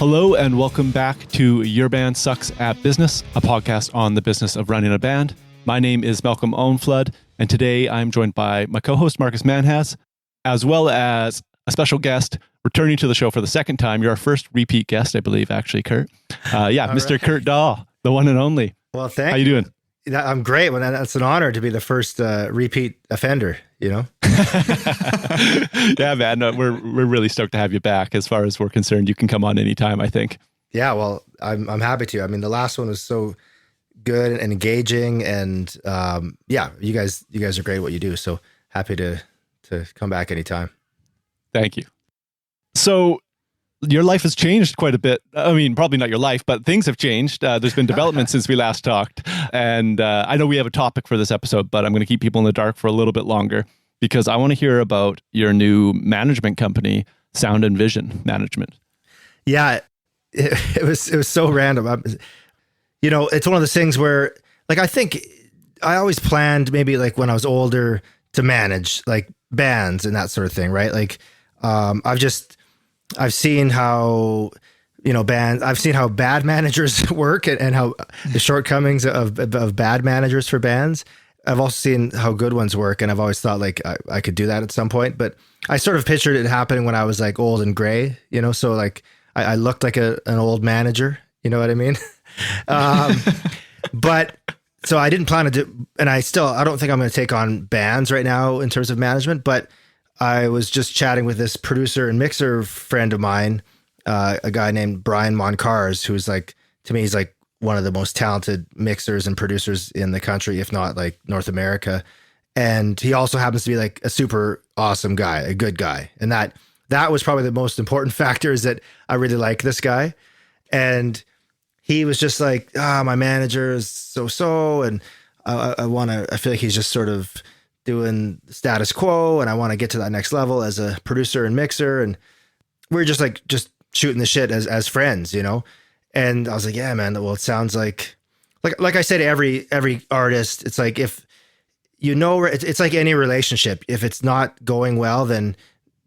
Hello and welcome back to Your Band Sucks at Business, a podcast on the business of running a band. My name is Malcolm Owenflood, and today I'm joined by my co-host Marcus Manhas, as well as a special guest returning to the show for the second time. You're our first repeat guest, I believe, actually, Kurt. Mr. Right. Kurt Dahl, the one and only. Well, thank you. How you doing? I'm great. Well, that's an honor to be the first repeat offender, you know? Yeah, man. No, we're really stoked to have you back. As far as we're concerned, you can come on anytime, I think. Yeah, well, I'm happy to. I mean, the last one was so good and engaging, and you guys are great at what you do. So happy to come back anytime. Thank you. So your life has changed quite a bit. I mean, probably not your life, but things have changed. There's been development since we last talked. And I know we have a topic for this episode, but I'm going to keep people in the dark for a little bit longer because I want to hear about your new management company, Sound and Vision Management. Yeah, it was so random. You know, it's one of those things where, like, I think I always planned maybe like when I was older to manage like bands and that sort of thing, right? Like, I've seen how, I've seen how bad managers work and how the shortcomings of bad managers for bands. I've also seen how good ones work, and I've always thought like I could do that at some point. But I sort of pictured it happening when I was like old and gray, so like I looked like an old manager, you know what I mean? But so I didn't plan to do, and I don't think I'm going to take on bands right now in terms of management, but I was just chatting with this producer and mixer friend of mine, a guy named Brian Moncars, who's like, to me, he's like one of the most talented mixers and producers in the country, if not like North America. And he also happens to be like a super awesome guy, a good guy. And that was probably the most important factor, is that I really like this guy. And he was just like, my manager is so, and I feel like he's just sort of doing status quo, and I want to get to that next level as a producer and mixer. And we're just shooting the shit as friends, And I was like, yeah, man, well, it sounds like I say to every artist, it's like, if it's like any relationship. If it's not going well, then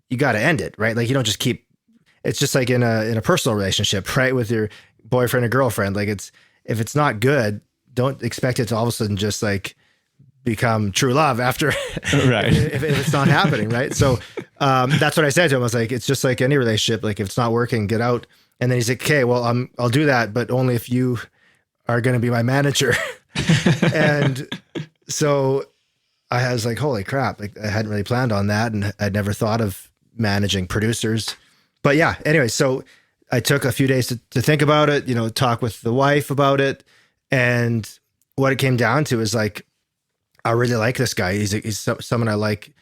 you got to end it, right? Like, you don't just keep, it's just like in a personal relationship, right? With your boyfriend or girlfriend. Like, if it's not good, don't expect it to all of a sudden just like become true love after, right? if it's not happening, right? So that's what I said to him. I was like, it's just like any relationship. Like, if it's not working, get out. And then he's like, okay, well, I'll do that, but only if you are going to be my manager. And so I was like, holy crap! Like, I hadn't really planned on that, and I'd never thought of managing producers. But yeah, anyway, so I took a few days to think about it. Talk with the wife about it, and what it came down to is like, I really like this guy. He's someone I like,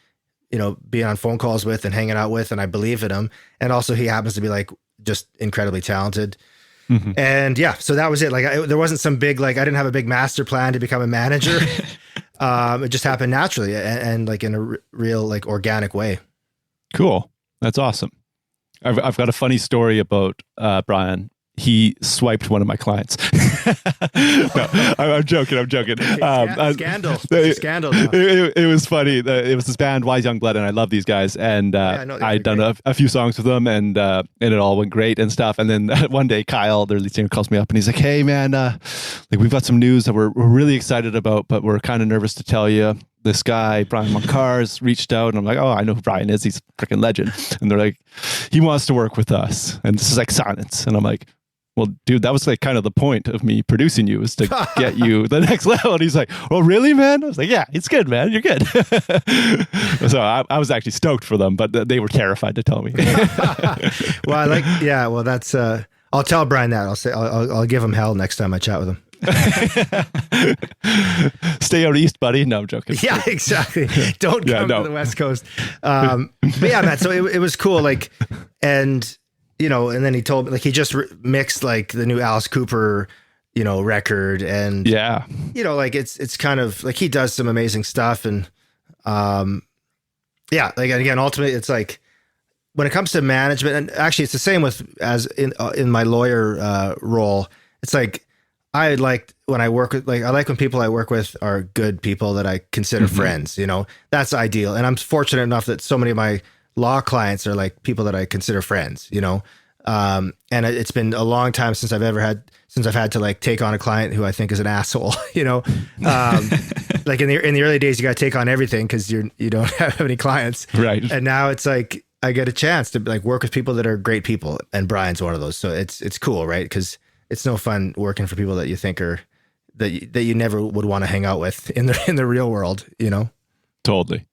being on phone calls with and hanging out with, and I believe in him. And also, he happens to be like just incredibly talented. Mm-hmm. And yeah, so that was it. Like, there wasn't some big, like, I didn't have a big master plan to become a manager. It just happened naturally and like in a real, like, organic way. Cool. That's awesome. I've got a funny story about Brian. He swiped one of my clients. No, I'm joking. Scandal. Scandal. It was funny. It was this band, Wise Young Blood, and I love these guys. And I'd done a few songs with them, and it all went great and stuff. And then one day, Kyle, their lead singer, calls me up, and he's like, "Hey, man, like, we've got some news that we're really excited about, but we're kind of nervous to tell you. This guy, Brian Moncars, reached out." And I'm like, "Oh, I know who Brian is. He's a freaking legend." And they're like, "He wants to work with us." And this is like silence. And I'm like, "Well, dude, that was like kind of the point of me producing you, is to get you the next level." And he's like, "Oh, really, man?" I was like, "Yeah, it's good, man. You're good." So I was actually stoked for them, but they were terrified to tell me. Well, that's, I'll tell Brian that. I'll say, I'll give him hell next time I chat with him. Stay out east, buddy. No, I'm joking. Yeah, exactly. Don't come to the West Coast. But yeah, man, so it was cool. Like, and then he told me, like, he just mixed like the new Alice Cooper, record. And yeah, like it's kind of like, he does some amazing stuff. And like, again, ultimately it's like, when it comes to management, and actually it's the same as in my lawyer role, it's like, I like when I work with, like, I like when people I work with are good people that I consider friends, that's ideal. And I'm fortunate enough that so many of my law clients are like people that I consider friends, And it's been a long time since I've had to like take on a client who I think is an asshole, you know. Like in the early days, you got to take on everything because you don't have any clients, right? And now it's like I get a chance to like work with people that are great people, and Brian's one of those. So it's cool, right? Because it's no fun working for people that you think are that you never would want to hang out with in the real world, you know. Totally.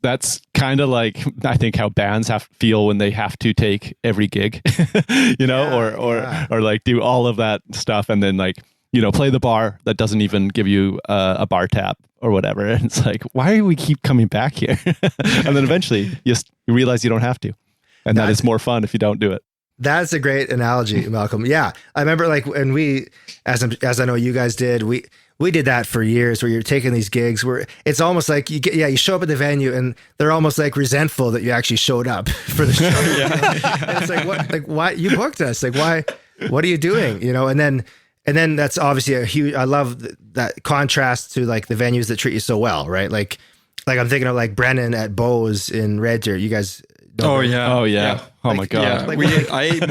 That's kind of like, I think, how bands feel when they have to take every gig, you know, or like do all of that stuff and then like, you know, play the bar that doesn't even give you a bar tab or whatever. And it's like, why do we keep coming back here? And then eventually you realize you don't have to. And that is more fun if you don't do it. That's a great analogy, Malcolm. Yeah. I remember like when we, as I know you guys did, we did that for years where you're taking these gigs where it's almost like you show up at the venue and they're almost like resentful that you actually showed up for the show. And it's like, why you booked us? Like, why, what are you doing? You know? And then that's obviously a huge, I love that contrast to like the venues that treat you so well. Right. Like I'm thinking of like Brennan at Bose in Red Deer. You guys don't Oh yeah. Oh my God. Yeah. I ate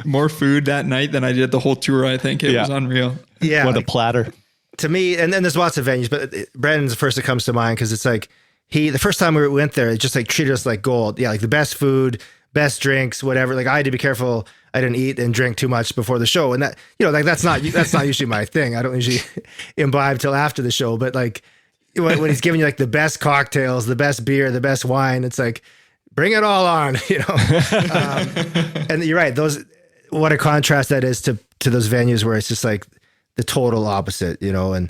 more food that night than I did the whole tour. I think it was unreal. Yeah. What a platter. To me, and then there's lots of venues, but Brandon's the first that comes to mind because it's like the first time we went there, it just like treated us like gold. Yeah, like the best food, best drinks, whatever. Like I had to be careful I didn't eat and drink too much before the show, and that, you know, like that's not usually my thing. I don't usually imbibe till after the show, but like when he's giving you like the best cocktails, the best beer, the best wine, it's like bring it all on, you know. And you're right; what a contrast that is to those venues where it's just like the total opposite, you know, and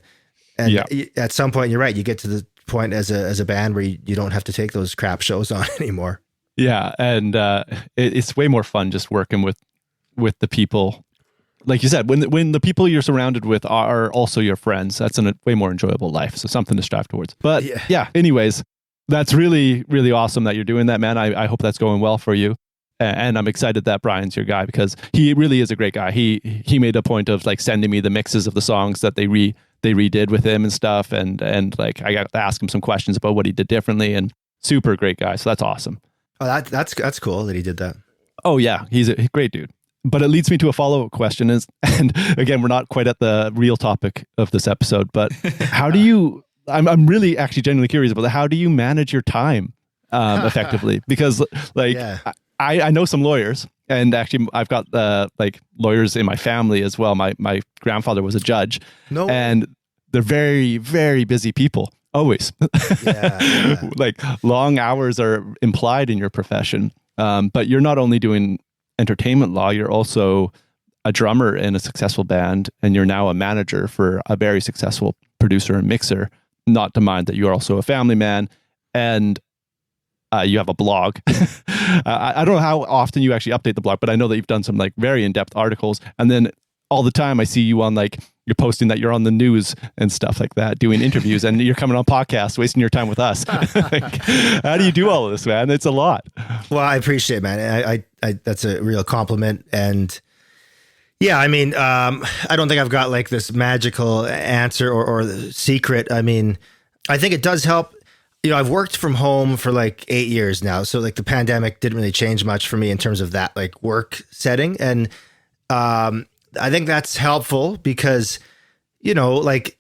at some point, you're right. You get to the point as a band where you don't have to take those crap shows on anymore. Yeah. And it's way more fun just working with the people. Like you said, when the people you're surrounded with are also your friends, that's a way more enjoyable life. So something to strive towards. But anyways, that's really, really awesome that you're doing that, man. I hope that's going well for you. And I'm excited that Brian's your guy because he really is a great guy. He made a point of like sending me the mixes of the songs that they redid with him and stuff. And like I got to ask him some questions about what he did differently, and super great guy. So that's awesome. Oh, that's cool that he did that. Oh yeah, he's a great dude. But it leads me to a follow-up question and again, we're not quite at the real topic of this episode, but how do you, I'm really actually genuinely curious about that. How do you manage your time effectively? Because like, I know some lawyers, and actually I've got like lawyers in my family as well. My grandfather was a judge, and they're very, very busy people, always. Like long hours are implied in your profession. But you're not only doing entertainment law, you're also a drummer in a successful band, and you're now a manager for a very successful producer and mixer. Not to mind that you're also a family man, and you have a blog. I don't know how often you actually update the blog, but I know that you've done some like very in-depth articles. And then all the time I see you on like, you're posting that you're on the news and stuff like that, doing interviews, and you're coming on podcasts, wasting your time with us. Like, how do you do all of this, man? It's a lot. Well, I appreciate it, man. I that's a real compliment. And yeah, I mean, I don't think I've got like this magical answer or secret. I mean, I think it does help. You know, I've worked from home for like 8 years now. So like the pandemic didn't really change much for me in terms of that like work setting. And I think that's helpful because, you know, like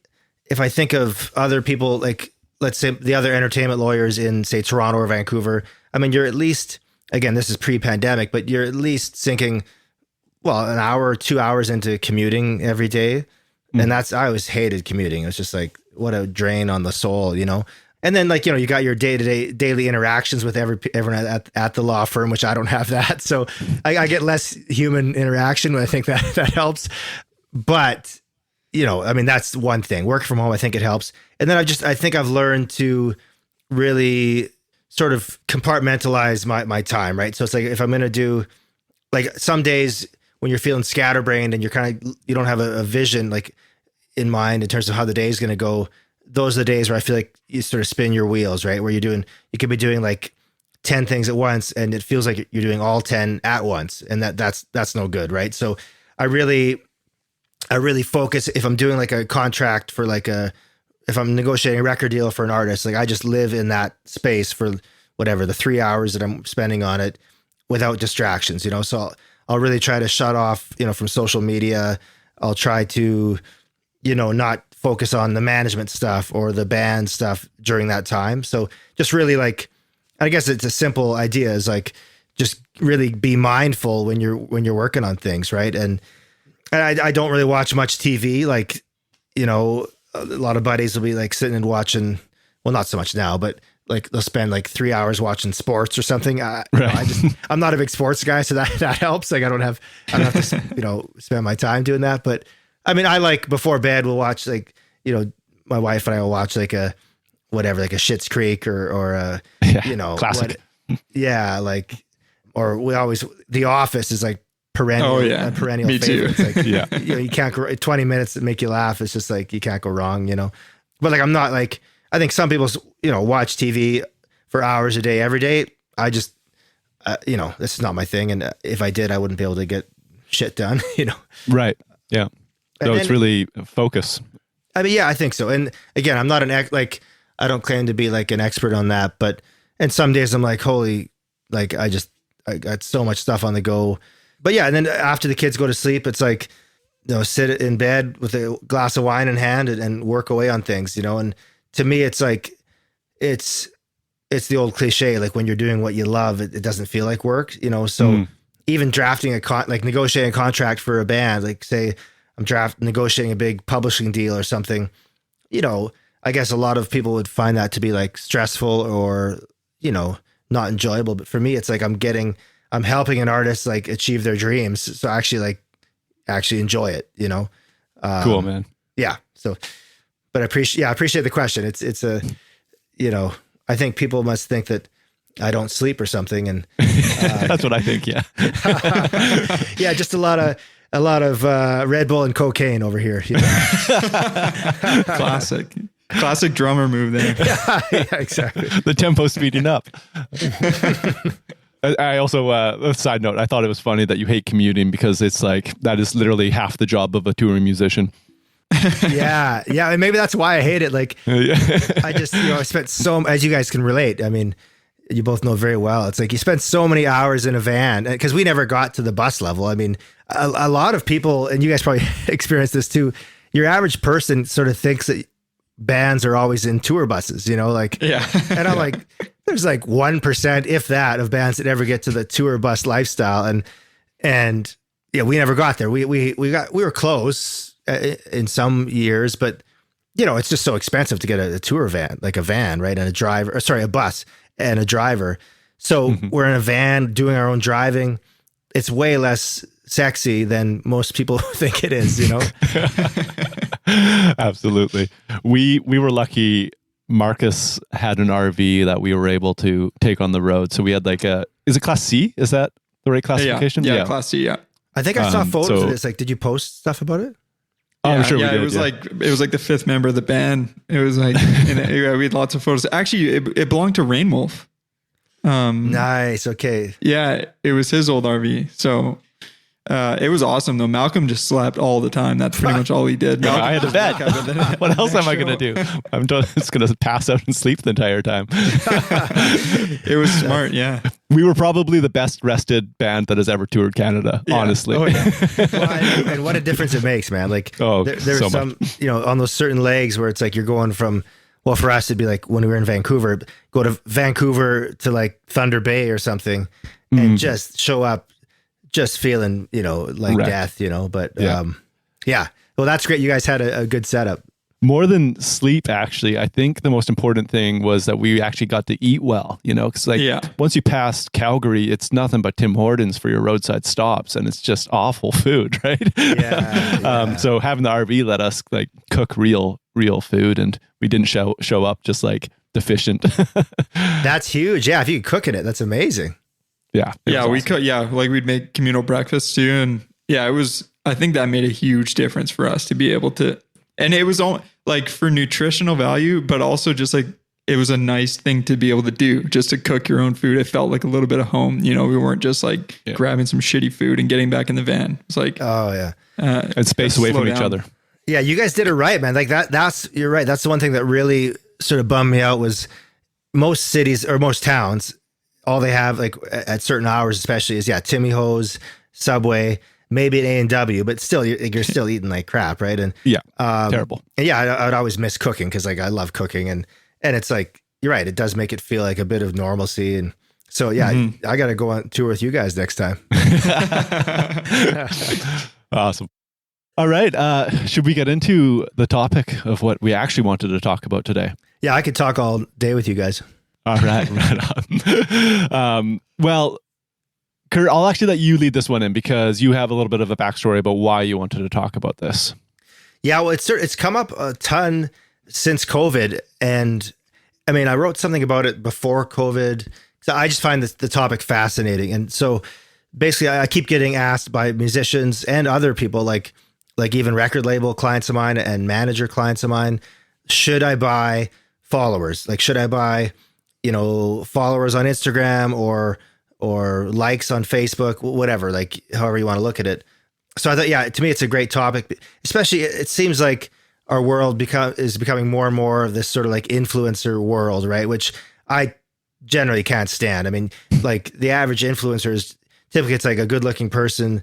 if I think of other people, like let's say the other entertainment lawyers in say Toronto or Vancouver, I mean, you're at least, again, this is pre-pandemic, but you're at least sinking, well, an hour or 2 hours into commuting every day. And I always hated commuting. It was just like, what a drain on the soul, you know? And then like, you know, you got your daily interactions with everyone at the law firm, which I don't have that. So I get less human interaction, and I think that helps. But, you know, I mean, that's one thing. Work from home, I think it helps. And then I think I've learned to really sort of compartmentalize my time, right? So it's like if I'm going to do, like some days when you're feeling scatterbrained and you don't have a vision like in mind in terms of how the day is going to go, those are the days where I feel like you sort of spin your wheels, right? Where you could be doing like 10 things at once, and it feels like you're doing all 10 at once. And that's no good, right? So I really focus if I'm doing like a contract for like if I'm negotiating a record deal for an artist, like I just live in that space for whatever the 3 hours that I'm spending on it without distractions, you know? So I'll really try to shut off, from social media. I'll try to, not focus on the management stuff or the band stuff during that time. So just really like, I guess it's a simple idea, is like, just really be mindful when you're working on things. Right. And I don't really watch much TV. Like, a lot of buddies will be like sitting and watching, well, not so much now, but like they'll spend like 3 hours watching sports or something. I'm not a big sports guy, so that helps. Like I don't have to, spend my time doing that. But I mean, I like before bed, we'll watch like, my wife and I will watch like a Schitt's Creek or a, classic. Or we always, The Office is like perennial Me favorite. Too. It's like, you can't go 20 minutes that make you laugh. It's just like, you can't go wrong, but like, I'm not like, I think some people, watch TV for hours a day, every day. I just, this is not my thing. And if I did, I wouldn't be able to get shit done, Right. Yeah. So it's really focus. I mean, yeah, I think so. And again, I'm not I don't claim to be like an expert on that, and some days I'm like, holy, like I got so much stuff on the go. But yeah, and then after the kids go to sleep, it's like, sit in bed with a glass of wine in hand and work away on things, and to me, it's like, it's the old cliche, like when you're doing what you love, it doesn't feel like work, so even drafting negotiating a contract for a band, like say I'm negotiating a big publishing deal or something, I guess a lot of people would find that to be like stressful or, not enjoyable. But for me, it's like I'm helping an artist like achieve their dreams. So actually enjoy it, Cool, man. Yeah. So, but I appreciate the question. It's a, I think people must think that I don't sleep or something. And that's what I think. Yeah. Yeah. Just a lot of Red Bull and cocaine over here. Classic drummer move there. Yeah, exactly. The tempo speeding up. I also, a side note, I thought it was funny that you hate commuting because it's like, that is literally half the job of a touring musician. Yeah. And maybe that's why I hate it. Like, I just, I spent as you guys can relate. I mean, you both know very well. It's like you spend so many hours in a van because we never got to the bus level. I mean, a lot of people, and you guys probably experienced this too, your average person sort of thinks that bands are always in tour buses, and I'm like, there's like 1%, if that, of bands that ever get to the tour bus lifestyle. And yeah, we never got there. We were close in some years, but it's just so expensive to get a tour van, like a van, right? And a bus and a driver. So we're in a van doing our own driving. It's way less sexy than most people think it is, Absolutely. We were lucky. Marcus had an RV that we were able to take on the road. So we had is it Class C? Is that the right classification? Yeah. Class C. Yeah. I think I saw photos of this. Like, did you post stuff about it? Oh, I'm sure we did. It was like the fifth member of the band. It was like, we had lots of photos. Actually, it belonged to Rainwolf. Nice. Okay. Yeah, it was his old RV. So it was awesome though. Malcolm just slept all the time. That's pretty much all he did. I had a bed. What else am I going to do? I'm just going to pass out and sleep the entire time. It was smart. Yeah. We were probably the best rested band that has ever toured Canada, honestly. Oh, yeah. Well, and what a difference it makes, man. Like there's so some, on those certain legs where it's like you're going from, well, for us, it'd be like when we were in Vancouver, go to Vancouver to like Thunder Bay or something and just show up just feeling, like death, but yeah. Well, that's great. You guys had a good setup. More than sleep, actually, I think the most important thing was that we actually got to eat well, because once you pass Calgary, it's nothing but Tim Hortons for your roadside stops, and it's just awful food, right? Yeah. So having the RV let us like cook real food, and we didn't show up just like deficient. That's huge. Yeah, if you could cook in it, that's amazing. Yeah. Yeah, we could. Yeah, like we'd make communal breakfast too, and yeah, it was. I think that made a huge difference for us to be able to. And it was all like for nutritional value, but also just like it was a nice thing to be able to do, just to cook your own food. It felt like a little bit of home. We weren't just like grabbing some shitty food and getting back in the van. It's like, oh yeah, and space away from each other. Yeah, you guys did it right, man. Like you're right. That's the one thing that really sort of bummed me out was most cities or most towns, all they have like at certain hours, especially is Timmy Ho's, Subway, maybe an A&W, but still you're still eating like crap, right? And terrible. And yeah, I would always miss cooking because like I love cooking, and it's like you're right, it does make it feel like a bit of normalcy, and so yeah, I got to go on tour with you guys next time. Awesome. All right, should we get into the topic of what we actually wanted to talk about today? Yeah, I could talk all day with you guys. All right, right on. Well, Kurt, I'll actually let you lead this one in because you have a little bit of a backstory about why you wanted to talk about this. Yeah, well, it's come up a ton since COVID, and I mean, I wrote something about it before COVID. So I just find the topic fascinating, and so basically, I keep getting asked by musicians and other people, like even record label clients of mine and manager clients of mine, should I buy followers? Like, should I buy, followers on Instagram or likes on Facebook, whatever, like however you want to look at it. So I thought, yeah, to me, it's a great topic, especially it seems like our world is becoming more and more of this sort of like influencer world, right? Which I generally can't stand. I mean, like the average influencer is typically it's like a good looking person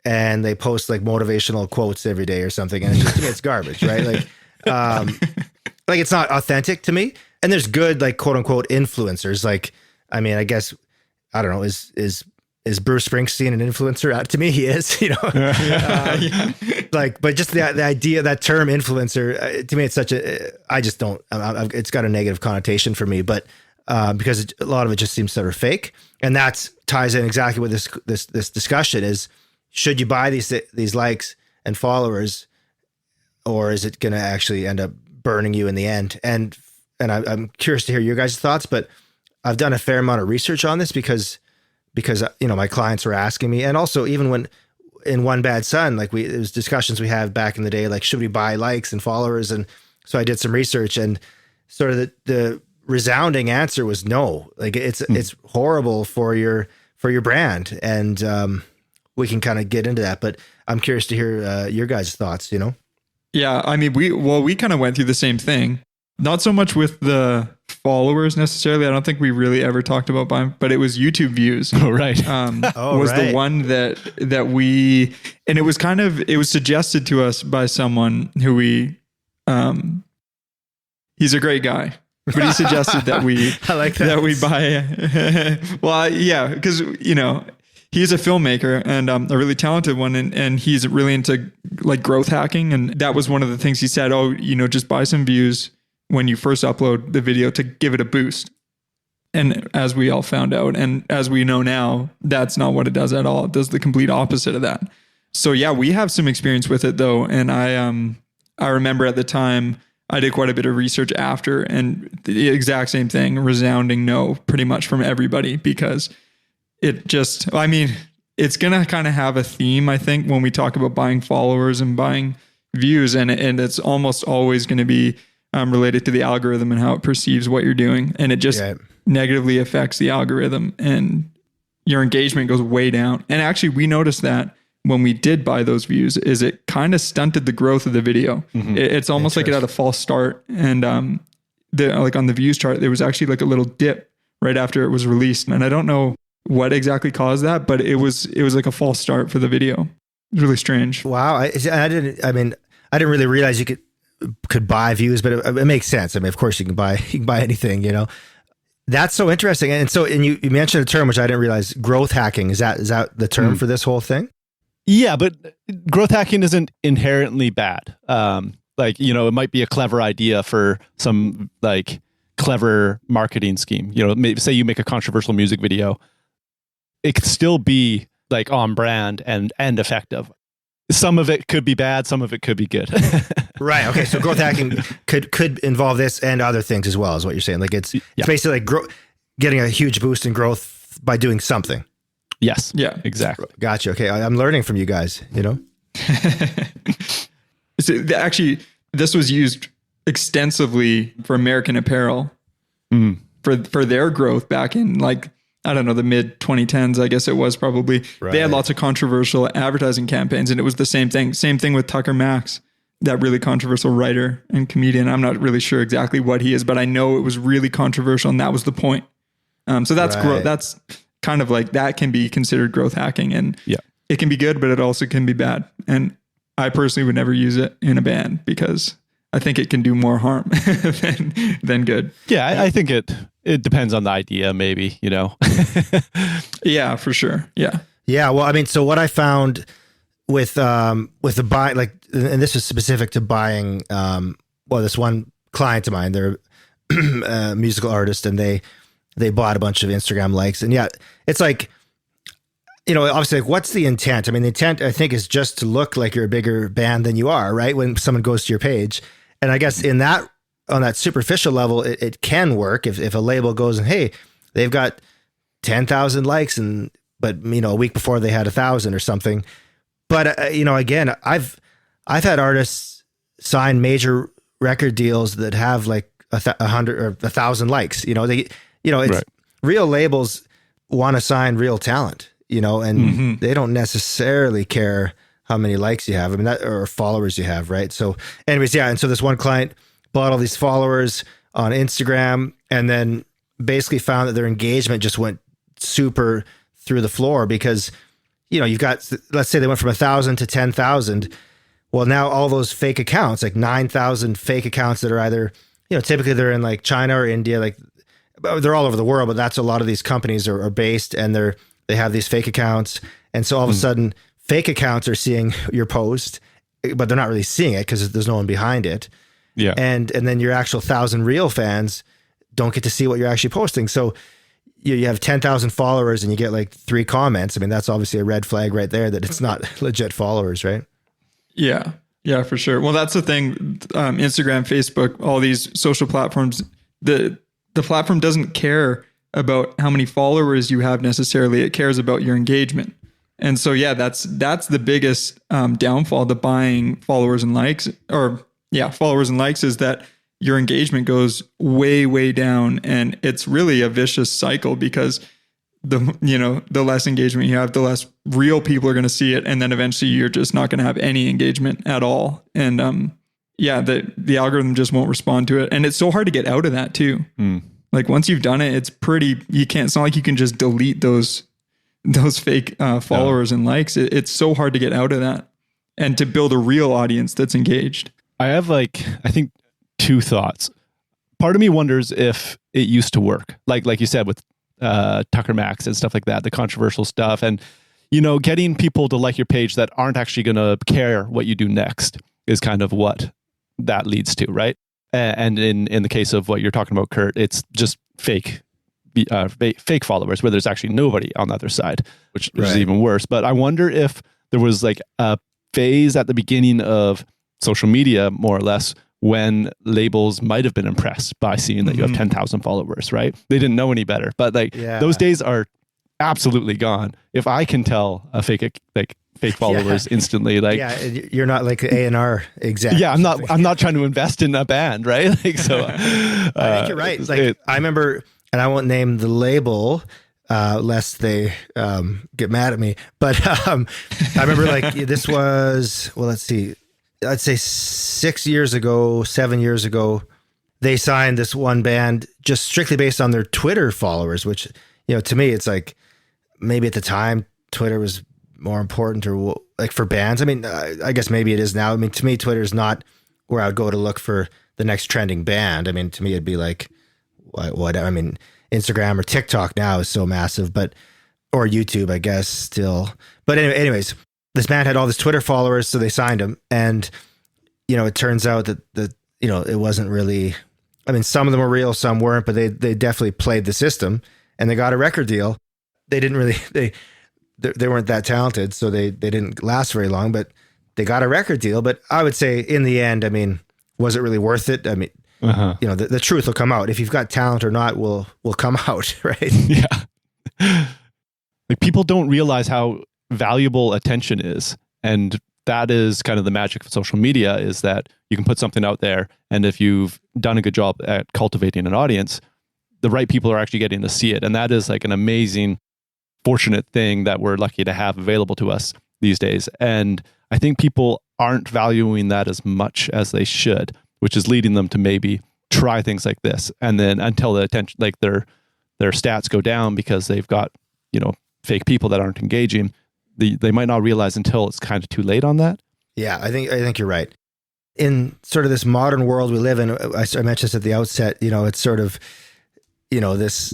and they post like motivational quotes every day or something. And it's just, to me, it's garbage, right? Like, like it's not authentic to me. And there's good, like quote unquote influencers. Like, I mean, I guess, I don't know, is Bruce Springsteen an influencer? To me, he is, like, but just the idea, that term influencer, to me, it's such I just don't, it's got a negative connotation for me, but because a lot of it just seems sort of fake. And that ties in exactly with this discussion is, should you buy these likes and followers, or is it going to actually end up burning you in the end? And I'm curious to hear your guys' thoughts, but I've done a fair amount of research on this because my clients were asking me, and also even when in One Bad Son, like there was discussions we had back in the day, like should we buy likes and followers? And so I did some research, and sort of the resounding answer was no. Like it's horrible for your brand, and we can kind of get into that. But I'm curious to hear your guys' thoughts. Yeah, I mean, we kind of went through the same thing. Not so much with the followers necessarily. I don't think we really ever talked about buying, but it was YouTube views. Oh, right. Was right. The one that we, and it was suggested to us by someone who he's a great guy, but he suggested that we, I like that we buy, well, yeah, because, he's a filmmaker and a really talented one. And he's really into like growth hacking. And that was one of the things he said, just buy some views when you first upload the video to give it a boost. And as we all found out, and as we know now, that's not what it does at all. It does the complete opposite of that. So yeah, we have some experience with it though. And I remember at the time I did quite a bit of research after, and the exact same thing, resounding no pretty much from everybody, because it just, it's going to kind of have a theme, I think, when we talk about buying followers and buying views, and it's almost always going to be related to the algorithm and how it perceives what you're doing. And it just negatively affects the algorithm, and your engagement goes way down. And actually we noticed that when we did buy those views, is it kind of stunted the growth of the video. Mm-hmm. It's almost like it had a false start. And like on the views chart, there was actually like a little dip right after it was released. And I don't know what exactly caused that, but it was like a false start for the video. It was really strange. Wow. I didn't really realize you could buy views, but it makes sense. I mean, of course you can buy anything, That's so interesting. And so, you mentioned a term which I didn't realize, growth hacking. Is that the term for this whole thing? Yeah, but growth hacking isn't inherently bad. It might be a clever idea for some like clever marketing scheme. Maybe say you make a controversial music video, it could still be like on brand and effective. Some of it could be bad, some of it could be good. Right. Okay. So growth hacking could involve this and other things as well, is what you're saying. Like it's basically like getting a huge boost in growth by doing something. Yes. Yeah. Exactly. Gotcha. Okay. I'm learning from you guys. So actually, this was used extensively for American Apparel for their growth back in the mid 2010s, I guess it was probably. Right. They had lots of controversial advertising campaigns, and it was the same thing. Same thing with Tucker Max, that really controversial writer and comedian. I'm not really sure exactly what he is, but I know it was really controversial, and that was the point. So that's growth. That's kind of like, that can be considered growth hacking. And it can be good, but it also can be bad. And I personally would never use it in a band because I think it can do more harm than good. Yeah, I think it depends on the idea, maybe, you know. Yeah, for sure. Yeah. Yeah. Well, I mean, so what I found with the buy, like, and this is specific to buying, this one client of mine, they're a musical artist, and they bought a bunch of Instagram likes. And yeah, it's like, you know, obviously, like, what's the intent? I mean, the intent, I think, is just to look like you're a bigger band than you are, right? When someone goes to your page. And I guess on that superficial level, it can work if a label goes and, hey, they've got 10,000 likes, but you know, a week before they had 1,000 or something. But you know, again, I've had artists sign major record deals that have like 100 or 1,000 likes. You know, it's right. Real labels want to sign real talent, you know, and they don't necessarily care how many likes you have. I mean, or followers you have, right? So anyways, yeah. And so this one client bought all these followers on Instagram, and then basically found that their engagement just went super through the floor because, you know, you've got, let's say they went from 1,000 to 10,000. Well, now all those fake accounts, like 9,000 fake accounts that are either, you know, typically they're in like China or India, like they're all over the world, but that's a lot of these companies are based, and they have these fake accounts. And so all of a sudden fake accounts are seeing your post, but they're not really seeing it because there's no one behind it. Yeah. And then your actual 1,000 real fans don't get to see what you're actually posting. So you have 10,000 followers and you get like 3 comments. I mean, that's obviously a red flag right there that it's not legit followers, right? Yeah. Yeah, for sure. Well, that's the thing. Instagram, Facebook, all these social platforms, the platform doesn't care about how many followers you have necessarily. It cares about your engagement. And so, yeah, that's the biggest downfall to buying followers and likes, followers and likes, is that your engagement goes way, way down. And it's really a vicious cycle because the less engagement you have, the less real people are going to see it. And then eventually you're just not going to have any engagement at all. And the algorithm just won't respond to it. And it's so hard to get out of that too. Like once you've done it, it's not like you can just delete those fake followers and likes. It's so hard to get out of that and to build a real audience that's engaged. I have I think 2 thoughts. Part of me wonders if it used to work, like you said with Tucker Max and stuff like that, the controversial stuff, and you know, getting people to like your page that aren't actually going to care what you do next is kind of what that leads to, right? And in the case of what you're talking about, Kurt, it's just fake followers where there's actually nobody on the other side, which is even worse. But I wonder if there was like a phase at the beginning of social media, more or less, when labels might have been impressed by seeing that you have 10,000 followers, right? They didn't know any better, but those days are absolutely gone. If I can tell a fake followers instantly, you're not like A&R exec. Yeah, I'm not trying to invest in a band, right? Like, so I think you're right. Like I remember, and I won't name the label lest they get mad at me, but I remember this was, well, let's see, I'd say 7 years ago, they signed this one band just strictly based on their Twitter followers, which, you know, to me, it's like maybe at the time Twitter was more important, or like for bands. I mean, I guess maybe it is now. I mean, to me, Twitter is not where I would go to look for the next trending band. I mean, to me, it'd be like what I mean, Instagram or TikTok now is so massive, or YouTube, I guess still. But anyways, this band had all this Twitter followers, so they signed him. And, you know, it turns out that you know, it wasn't really, I mean, some of them were real, some weren't, but they definitely played the system and they got a record deal. They didn't really, they weren't that talented, so they didn't last very long, but they got a record deal. But I would say in the end, I mean, was it really worth it? I mean, you know, the truth will come out. If you've got talent or not will come out, right? Yeah. Like people don't realize how valuable attention is. And that is kind of the magic of social media, is that you can put something out there, and if you've done a good job at cultivating an audience, the right people are actually getting to see it. And that is like an amazing, fortunate thing that we're lucky to have available to us these days. And I think people aren't valuing that as much as they should, which is leading them to maybe try things like this. And then until the attention, like their stats go down because they've got, you know, fake people that aren't engaging, they might not realize until it's kind of too late on that. Yeah, I think you're right. In sort of this modern world we live in, I mentioned this at the outset, it's sort of, this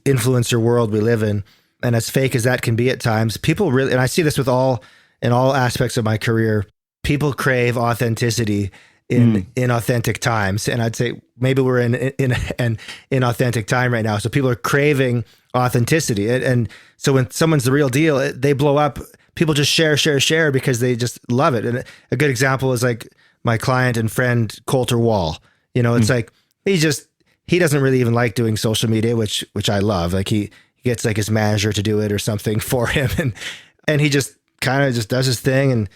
influencer world we live in. And as fake as that can be at times, people really, and I see this in all aspects of my career, people crave authenticity in inauthentic times. And I'd say maybe we're in an inauthentic time right now. So people are craving authenticity. And so when someone's the real deal, they blow up. People just share because they just love it. And a good example is like my client and friend, Coulter Wall. It's like, he doesn't really even like doing social media, which I love. Like he gets like his manager to do it or something for him. And he just kind of just does his thing and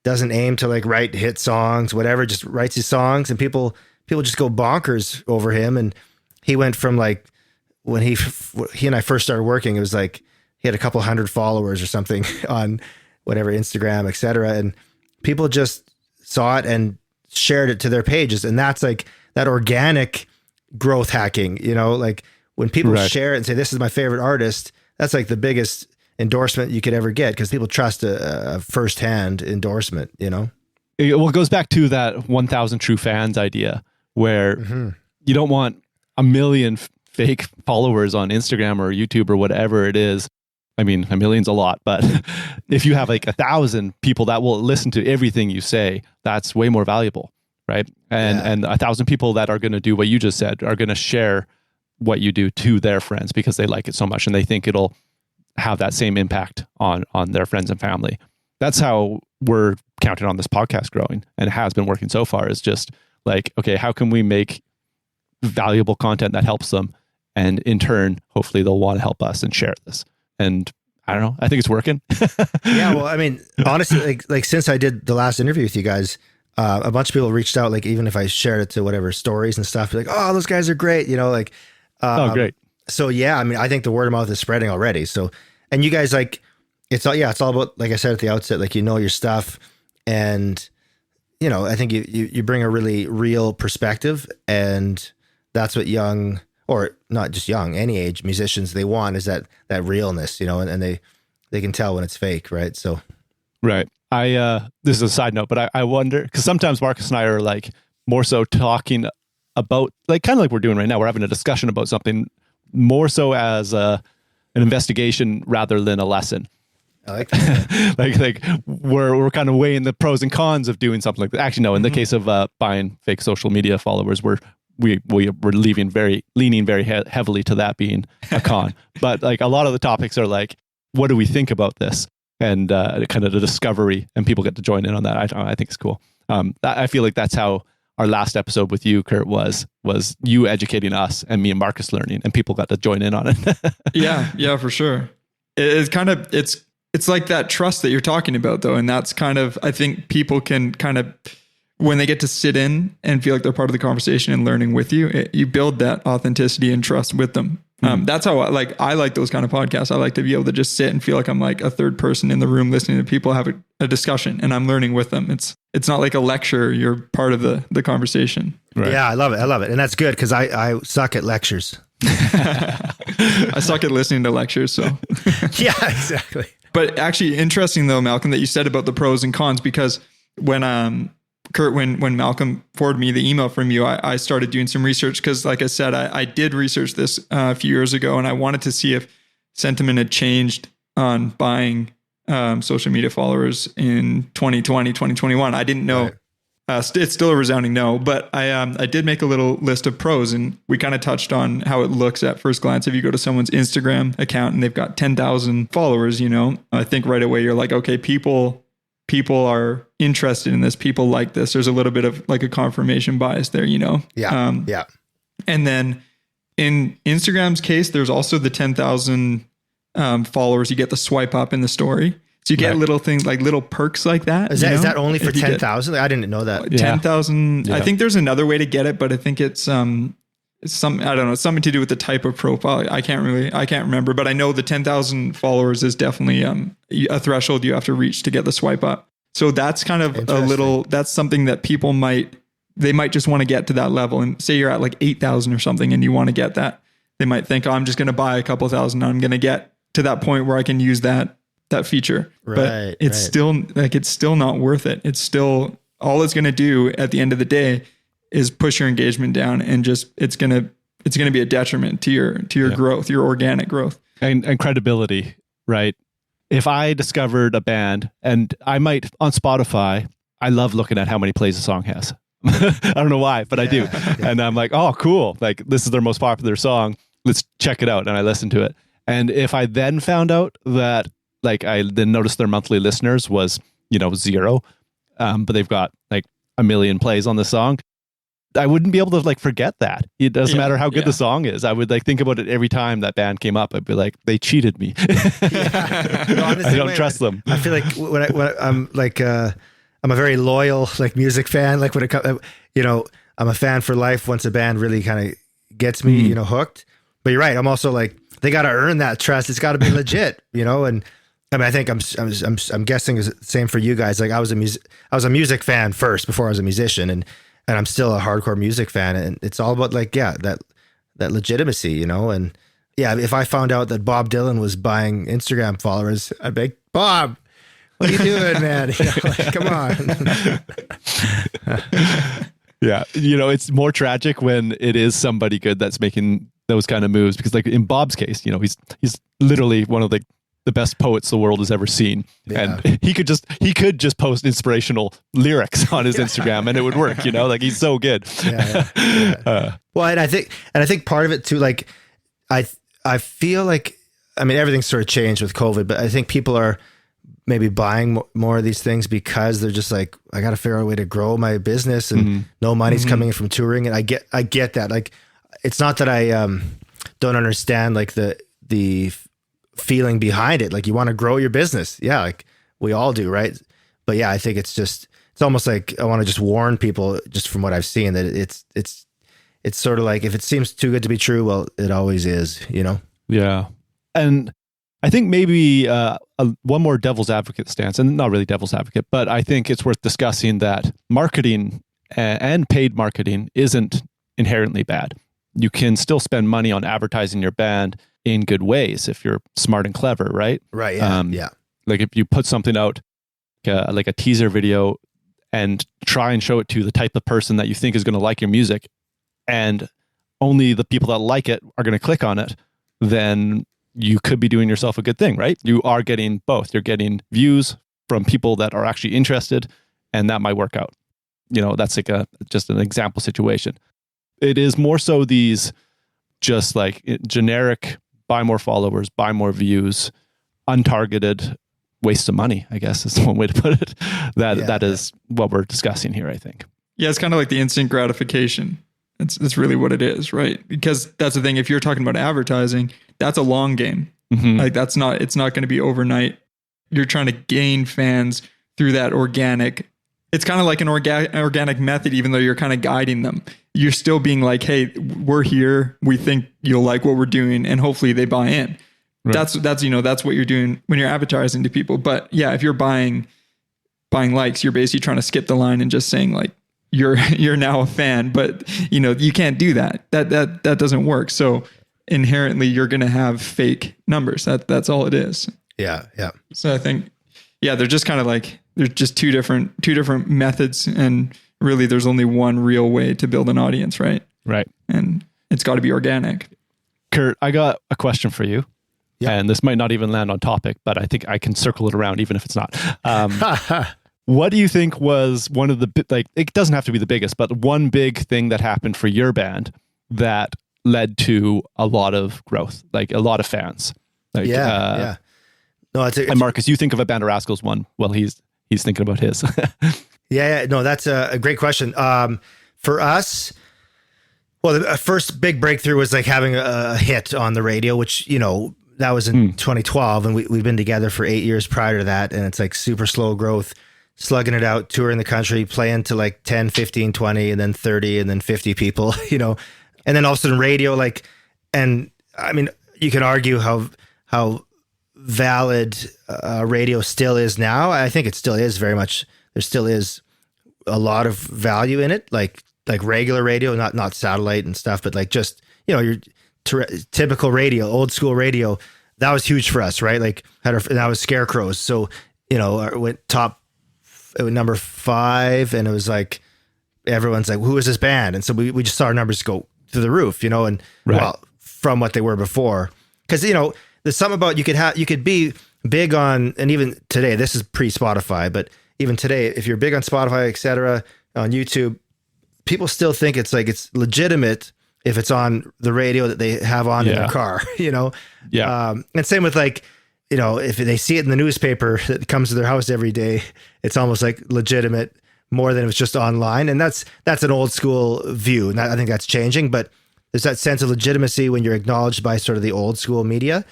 doesn't aim to like write hit songs, whatever, just writes his songs, and people just go bonkers over him. And he went from like, when he and I first started working, it was like, he had a couple hundred followers or something on whatever, Instagram, et cetera. And people just saw it and shared it to their pages. And that's like that organic growth hacking, like when people share it and say, this is my favorite artist, that's like the biggest endorsement you could ever get, because people trust a firsthand endorsement, Well, it goes back to that 1,000 true fans idea, where you don't want a million fake followers on Instagram or YouTube or whatever it is. I mean, a million's a lot, but if you have like 1,000 people that will listen to everything you say, that's way more valuable, right? And 1,000 people that are going to do what you just said are going to share what you do to their friends because they like it so much and they think it'll have that same impact on their friends and family. That's how we're counting on this podcast growing, and it has been working so far. Is just like, okay, how can we make valuable content that helps them, and in turn, hopefully they'll want to help us and share this. And I don't know, I think it's working. Yeah, well, I mean, honestly, like since I did the last interview with you guys, a bunch of people reached out. Like even if I shared it to whatever stories and stuff, like, oh, those guys are great, oh, great. So yeah, I mean, I think the word of mouth is spreading already. So, and you guys, like, it's all about, like I said at the outset, like, your stuff, and I think you bring a really real perspective, and that's what young, or not just young, any age musicians, they want, is that realness, and they can tell when it's fake, right? So, right. This is a side note, but I wonder, because sometimes Marcus and I are like more so talking about, like, kind of like we're doing right now. We're having a discussion about something more so as an investigation rather than a lesson. I like that. like we're kind of weighing the pros and cons of doing something like that. Actually, no, in the case of buying fake social media followers, we're leaning very heavily to that being a con. But like a lot of the topics are like, what do we think about this? And kind of the discovery, and people get to join in on that. I think it's cool. I feel like that's how our last episode with you, Kurt, was you educating us and me and Marcus learning, and people got to join in on it. Yeah, for sure. It's kind of, it's like that trust that you're talking about, though. And that's kind of, I think people can kind of, when they get to sit in and feel like they're part of the conversation and learning with you, you build that authenticity and trust with them. That's how I like those kind of podcasts. I like to be able to just sit and feel like I'm like a third person in the room listening to people have a discussion, and I'm learning with them. It's not like a lecture. You're part of the conversation. Right. Yeah, I love it. And that's good, because I suck at lectures. I suck at listening to lectures. So yeah, exactly. But actually interesting though, Malcolm, that you said about the pros and cons, because when Kurt, when Malcolm forwarded me the email from you, I started doing some research, because like I said, I did research this a few years ago, and I wanted to see if sentiment had changed on buying social media followers in 2020, 2021. I didn't know. Right. It's still a resounding no, but I did make a little list of pros, and we kind of touched on how it looks at first glance. If you go to someone's Instagram account and they've got 10,000 followers, I think right away you're like, okay, people are interested in this. People like this. There's a little bit of like a confirmation bias there, Yeah. Yeah. And then in Instagram's case, there's also the 10,000 followers. You get the swipe up in the story. So you get little things like little perks like that. Is that only for 10,000? I didn't know that. 10,000. Yeah. I think there's another way to get it, but I think it's I don't know, it's something to do with the type of profile. I can't remember, but I know the 10,000 followers is definitely a threshold you have to reach to get the swipe up. So that's kind of that's something that people might just want to get to that level. And say you're at like 8,000 or something and you want to get that, they might think, oh, I'm just going to buy a couple thousand. I'm going to get to that point where I can use that that feature. But it's still like, it's still not worth it. It's still, all it's going to do at the end of the day is push your engagement down, and just, it's going to be a detriment to your growth, your organic growth. And credibility, right? If I discovered a band, and I might on Spotify, I love looking at how many plays a song has. I don't know why, but I do. And I'm like, oh, cool. Like, this is their most popular song. Let's check it out. And I listen to it. And if I then found out that, like, I then noticed their monthly listeners was, 0, but they've got like 1 million plays on the song, I wouldn't be able to like forget that. It doesn't matter how good the song is. I would like think about it every time that band came up. I'd be like, they cheated me. No, I don't trust them. I feel like when I'm like, I'm a very loyal like music fan. Like when it comes, I'm a fan for life once a band really kind of gets me, hooked. But you're right. I'm also like, they got to earn that trust. It's got to be legit, and I mean, I think I'm guessing it's the same for you guys. Like I was a music fan first before I was a musician, and I'm still a hardcore music fan, and it's all about like, that legitimacy, and if I found out that Bob Dylan was buying Instagram followers, I'd be like, Bob, what are you doing, man? Come on. Yeah. It's more tragic when it is somebody good that's making those kind of moves, because like in Bob's case, he's literally one of the best poets the world has ever seen. Yeah. And he could just post inspirational lyrics on his Instagram and it would work, like he's so good. Well, and I think part of it too, like I feel like, I mean, everything's sort of changed with COVID, but I think people are maybe buying more of these things because they're just like, I got to figure out a way to grow my business, and no money's coming in from touring. And I get that. Like, it's not that I don't understand like the feeling behind it. Like, you want to grow your business. Yeah. Like we all do. Right. But yeah, I think it's almost like I want to just warn people, just from what I've seen, that it's sort of like, if it seems too good to be true, well, it always is, Yeah. And I think maybe one more devil's advocate stance, and not really devil's advocate, but I think it's worth discussing that marketing and paid marketing isn't inherently bad. You can still spend money on advertising your band in good ways if you're smart and clever, right? Right. Yeah. Like if you put something out, like a teaser video, and try and show it to the type of person that you think is going to like your music, and only the people that like it are going to click on it, then you could be doing yourself a good thing, right? You are getting both. You're getting views from people that are actually interested, and that might work out. That's like just an example situation. It is more so these just like generic, buy more followers, buy more views, untargeted waste of money, I guess is one way to put it. That is what we're discussing here, I think. Yeah, it's kind of like the instant gratification. It's really what it is, right? Because that's the thing. If you're talking about advertising, that's a long game. Like it's not going to be overnight. You're trying to gain fans through that organic. It's kind of like an organic method, even though you're kind of guiding them. You're still being like, hey, we're here. We think you'll like what we're doing, and hopefully they buy in. Right. That's what you're doing when you're advertising to people. But yeah, if you're buying likes, you're basically trying to skip the line and just saying like, you're now a fan, but you can't do that. That doesn't work. So inherently you're going to have fake numbers. That's all it is. Yeah. Yeah. So I think, they're just kind of like, there's just two different methods, and really there's only one real way to build an audience. Right. Right. And it's got to be organic. Kurt, I got a question for you. Yeah. And this might not even land on topic, but I think I can circle it around even if it's not. What do you think was one of the, like, it doesn't have to be the biggest, but one big thing that happened for your band that led to a lot of growth, like a lot of fans? Like, yeah. No, and Marcus, you think of a Band of Rascals one. Well, he's thinking about his. Yeah. No, that's a great question. For us, well, the first big breakthrough was like having a hit on the radio, which, that was in 2012, and we've been together for 8 years prior to that. And it's like super slow growth, slugging it out, touring the country, playing to like 10, 15, 20, and then 30, and then 50 people, and then all of a sudden radio, like, and I mean, you can argue how valid radio still is now. I think it still is very much. There still is a lot of value in it, like regular radio, not satellite and stuff, but like just, your typical radio, old school radio. that was huge for us, right? Like and that was Scarecrows. So, went it was number 5, and it was like, everyone's like, who is this band? And so we just saw our numbers go through the roof, and well, from what they were before. Cause there's something about, you could be big on, and even today, this is pre-Spotify, but even today, if you're big on Spotify, et cetera, on YouTube, people still think it's legitimate if it's on the radio that they have on in their car, Yeah. And same with like, if they see it in the newspaper that comes to their house every day, it's almost like legitimate more than if it's just online. And that's an old school view. And I think that's changing, but there's that sense of legitimacy when you're acknowledged by sort of the old school media.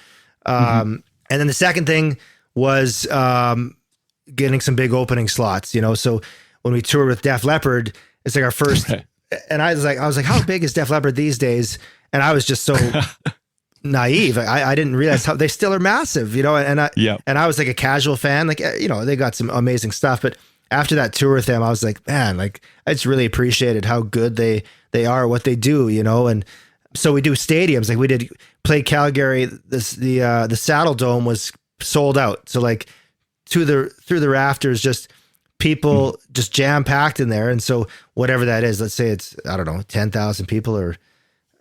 And then the second thing was getting some big opening slots, so when we toured with Def Leppard, it's like our first, and I was like, how big is Def Leppard these days? And I was just so naive. I didn't realize how they still are massive, and I was like a casual fan, like, they got some amazing stuff. But after that tour with them, I was like, man, like I just really appreciated how good they are, what they do, and so we do stadiums. Like we played Calgary. The Saddle Dome was sold out. So like through the rafters, just people just jam packed in there. And so whatever that is, let's say it's, I don't know, 10,000 people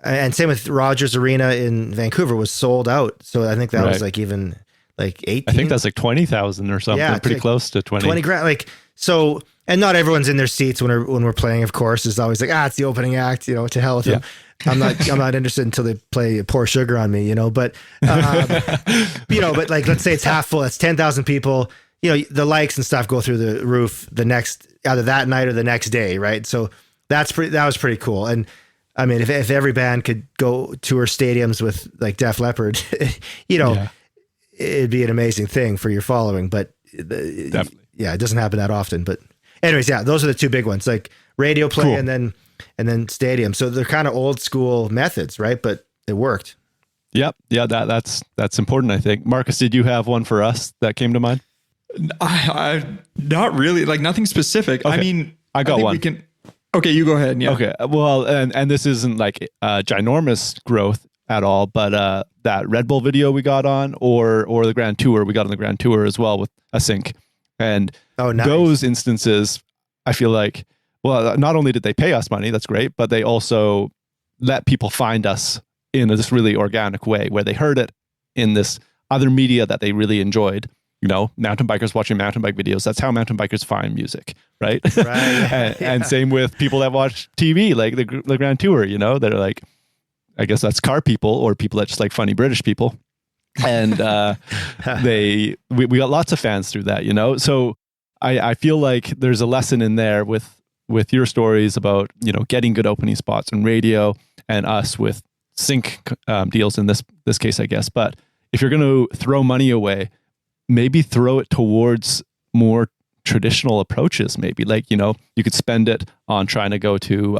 and same with Rogers Arena in Vancouver was sold out. So I think that was like even like 18. I think that's like 20,000 or something. Yeah, pretty close to 20 grand. Like, so, and not everyone's in their seats when we're playing, of course. It's always like, it's the opening act, to hell with them. I'm not interested until they play Pour Sugar on Me, but, but like, let's say it's half full. It's 10,000 people, the likes and stuff go through the roof either that night or the next day. Right. So that was pretty cool. And I mean, if every band could go tour stadiums with like Def Leppard, it'd be an amazing thing for your following, but definitely. Yeah, it doesn't happen that often, but anyways, those are the two big ones, like radio play cool. and then stadium. So they're kind of old school methods, right? But it worked. Yep. Yeah. That's important. I think. Marcus, did you have one for us that came to mind? I not really, like nothing specific. Okay. I mean, I got one. Okay, you go ahead. Yeah. Okay. Well, and this isn't like ginormous growth at all, but that Red Bull video we got on, or the Grand Tour, we got on the Grand Tour as well with a sync. And nice. Those instances, I feel like, well, not only did they pay us money, that's great, but they also let people find us in this really organic way where they heard it in this other media that they really enjoyed. Mountain bikers watching mountain bike videos. That's how mountain bikers find music, right? Right. and same with people that watch TV, like the Grand Tour, they're like, I guess that's car people or people that just like funny British people. And we got lots of fans through that, So I feel like there's a lesson in there with your stories about, getting good opening spots on radio and us with sync deals in this case, I guess. But if you're going to throw money away, maybe throw it towards more traditional approaches. Maybe like, you could spend it on trying to go to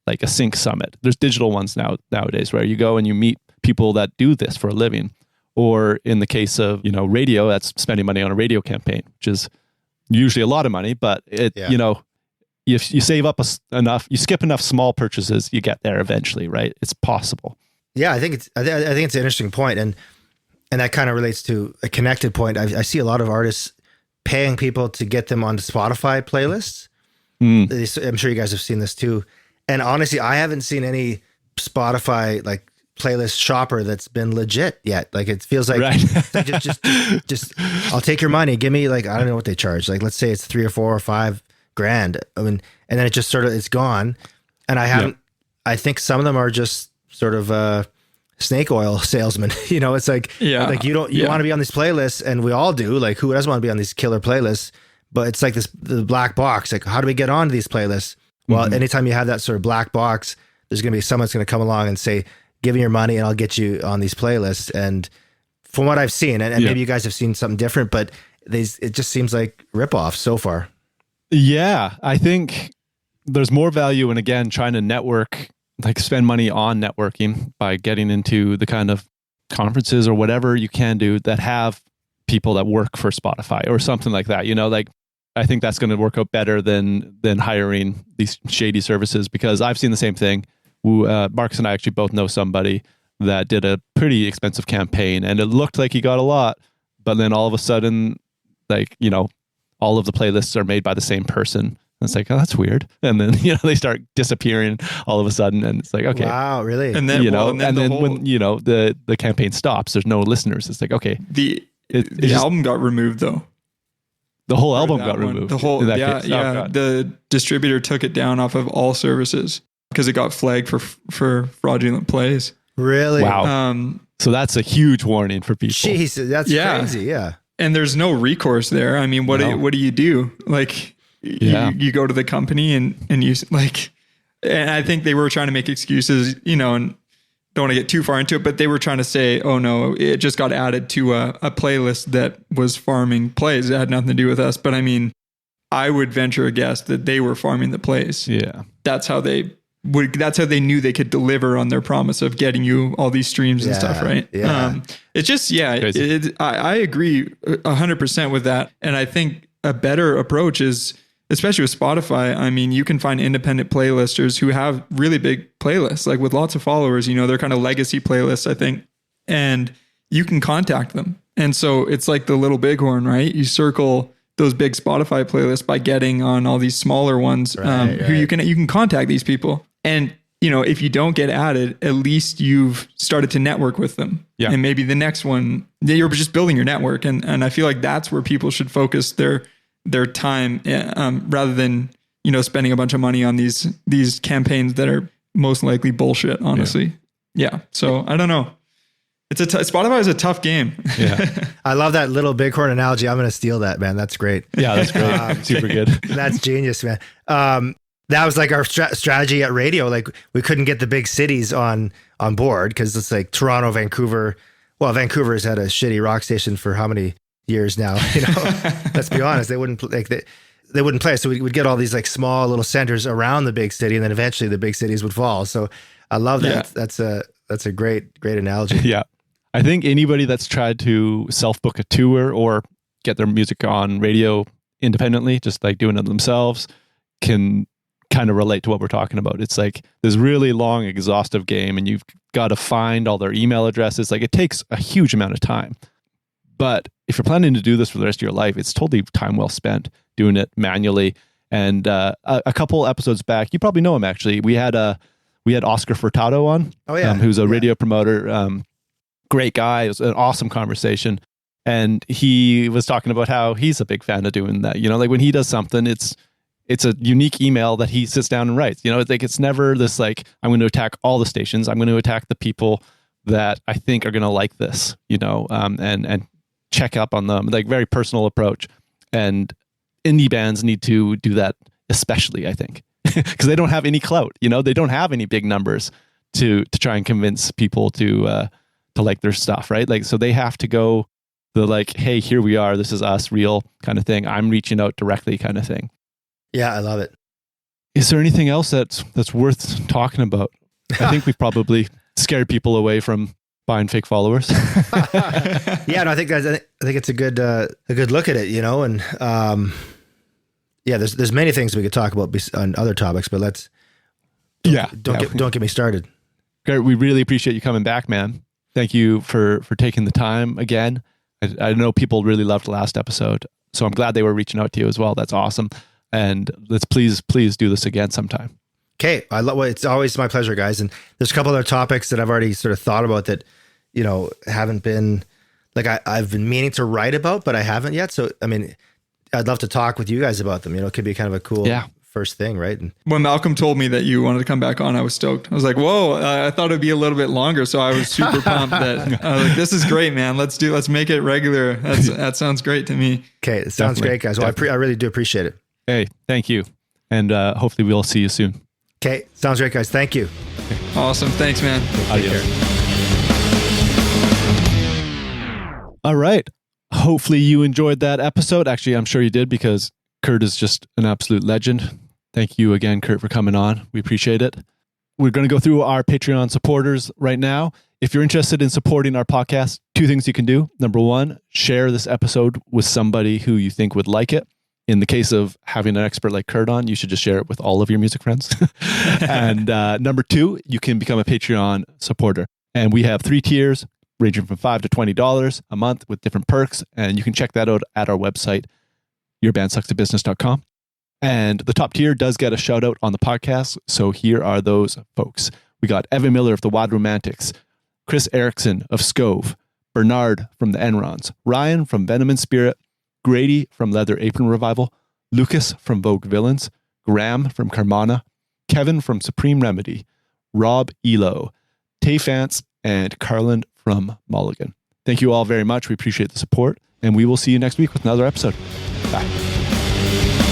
like a sync summit. There's digital ones nowadays where you go and you meet people that do this for a living. Or in the case of, radio, that's spending money on a radio campaign, which is usually a lot of money, but if you save up enough, you skip enough small purchases, you get there eventually, right? It's possible. Yeah, I think it's an interesting point. And that kind of relates to a connected point. I see a lot of artists paying people to get them onto Spotify playlists. I'm sure you guys have seen this too. And honestly, I haven't seen any Spotify like playlist shopper that's been legit yet. Like it feels like just I'll take your money. Give me like, I don't know what they charge. Like, let's say it's $3 or $4 or $5 grand. I mean, and then it just sort of, it's gone. And I think some of them are just sort of, snake oil salesman. It's like, like you want to be on these playlists, and we all do. Like, who doesn't want to be on these killer playlists? But it's like the black box. Like, how do we get onto these playlists? Well, anytime you have that sort of black box, there's going to be someone that's going to come along and say, give me your money and I'll get you on these playlists. And from what I've seen, and maybe you guys have seen something different, but it just seems like ripoff so far. Yeah, I think there's more value in, again, trying to network, like spend money on networking by getting into the kind of conferences or whatever you can do that have people that work for Spotify or something like that. Like I think that's going to work out better than hiring these shady services, because I've seen the same thing. Marcus and I actually both know somebody that did a pretty expensive campaign, and it looked like he got a lot, but then all of a sudden, like, all of the playlists are made by the same person. And it's like, oh, that's weird. And then, they start disappearing all of a sudden, and it's like, okay. Wow, really? And then, when, the campaign stops, there's no listeners. It's like, okay. The album got removed though. The whole album got removed. The whole, the distributor took it down off of all services because it got flagged for fraudulent plays. Really? Wow. So that's a huge warning for people. Jeez, that's crazy. Yeah. And there's no recourse there. I mean, what do you do? Like, you go to the company and you like, and I think they were trying to make excuses, and don't want to get too far into it, but they were trying to say, oh no, it just got added to a playlist that was farming plays. It had nothing to do with us. But I mean, I would venture a guess that they were farming the plays. Yeah. That's how they knew they could deliver on their promise of getting you all these streams and stuff, right? Yeah. It's just, I agree 100% with that. And I think a better approach is, especially with Spotify, I mean, you can find independent playlisters who have really big playlists, like with lots of followers, they're kind of legacy playlists, I think, and you can contact them. And so it's like the little bighorn, right? You circle those big Spotify playlists by getting on all these smaller ones, who you can contact these people. And, if you don't get added, at least you've started to network with them. Yeah. And maybe the next one, you're just building your network. And I feel like that's where people should focus their time, rather than, spending a bunch of money on these campaigns that are most likely bullshit, honestly. Yeah. So I don't know. Spotify is a tough game. Yeah. I love that little bighorn analogy. I'm going to steal that, man. That's great. Yeah, that's great. Super good. That's genius, man. That was like our strategy at radio. Like, we couldn't get the big cities on board because it's like Toronto, Vancouver. Well, Vancouver's had a shitty rock station for how many years now? Let's be honest. They wouldn't they wouldn't play. So we would get all these like small little centers around the big city, and then eventually the big cities would fall. So I love that. Yeah. That's a great analogy. Yeah. I think anybody that's tried to self-book a tour or get their music on radio independently, just like doing it themselves, can kind of relate to what we're talking about. It's like this really long, exhaustive game, and you've got to find all their email addresses. Like, it takes a huge amount of time. But if you're planning to do this for the rest of your life, it's totally time well spent doing it manually. And a couple episodes back, you probably know him actually. We had Oscar Furtado on. Oh yeah, who's a radio promoter. Great guy. It was an awesome conversation. And he was talking about how he's a big fan of doing that. Like when he does something, it's a unique email that he sits down and writes. It's like, it's never this like, I'm going to attack all the stations. I'm going to attack the people that I think are going to like this, and check up on them. Like, very personal approach. And indie bands need to do that, especially, I think, because they don't have any clout. They don't have any big numbers to try and convince people to like their stuff, right? Like, so they have to go the like, hey, here we are, this is us, real kind of thing. I'm reaching out directly kind of thing. Yeah, I love it. Is there anything else that's worth talking about? I think we've probably scared people away from buying fake followers. Yeah, no, I think it's a good look at it, and there's many things we could talk about on other topics, but don't get me started. Great, we really appreciate you coming back, man. Thank you for taking the time again. I know people really loved the last episode, so I'm glad they were reaching out to you as well. That's awesome. And let's please do this again sometime. Okay. It's always my pleasure, guys. And there's a couple other topics that I've already sort of thought about that, haven't been like, I've been meaning to write about, but I haven't yet. So, I mean, I'd love to talk with you guys about them. It could be kind of a cool first thing, right? And when Malcolm told me that you wanted to come back on, I was stoked. I was like, whoa, I thought it'd be a little bit longer. So I was super pumped that I was like, this is great, man. Let's make it regular. That sounds great to me. Okay. It sounds great, guys. Well, I really do appreciate it. Hey, thank you. And hopefully we'll see you soon. Okay. Sounds great, guys. Thank you. Awesome. Thanks, man. Adios. All right. Hopefully you enjoyed that episode. Actually, I'm sure you did, because Kurt is just an absolute legend. Thank you again, Kurt, for coming on. We appreciate it. We're going to go through our Patreon supporters right now. If you're interested in supporting our podcast, 2 things you can do. Number 1, share this episode with somebody who you think would like it. In the case of having an expert like Kurt on, you should just share it with all of your music friends. And number 2, you can become a Patreon supporter. And we have 3 tiers ranging from $5 to $20 a month with different perks. And you can check that out at our website, yourbandsucksatbusiness.com. And the top tier does get a shout out on the podcast. So here are those folks. We got Evan Miller of the Wad Romantics, Chris Erickson of Scove, Bernard from the Enrons, Ryan from Venom and Spirit, Grady from Leather Apron Revival, Lucas from Vogue Villains, Graham from Carmana, Kevin from Supreme Remedy, Rob Elo, Tay Fance, and Carlin from Mulligan. Thank you all very much. We appreciate the support, and we will see you next week with another episode. Bye.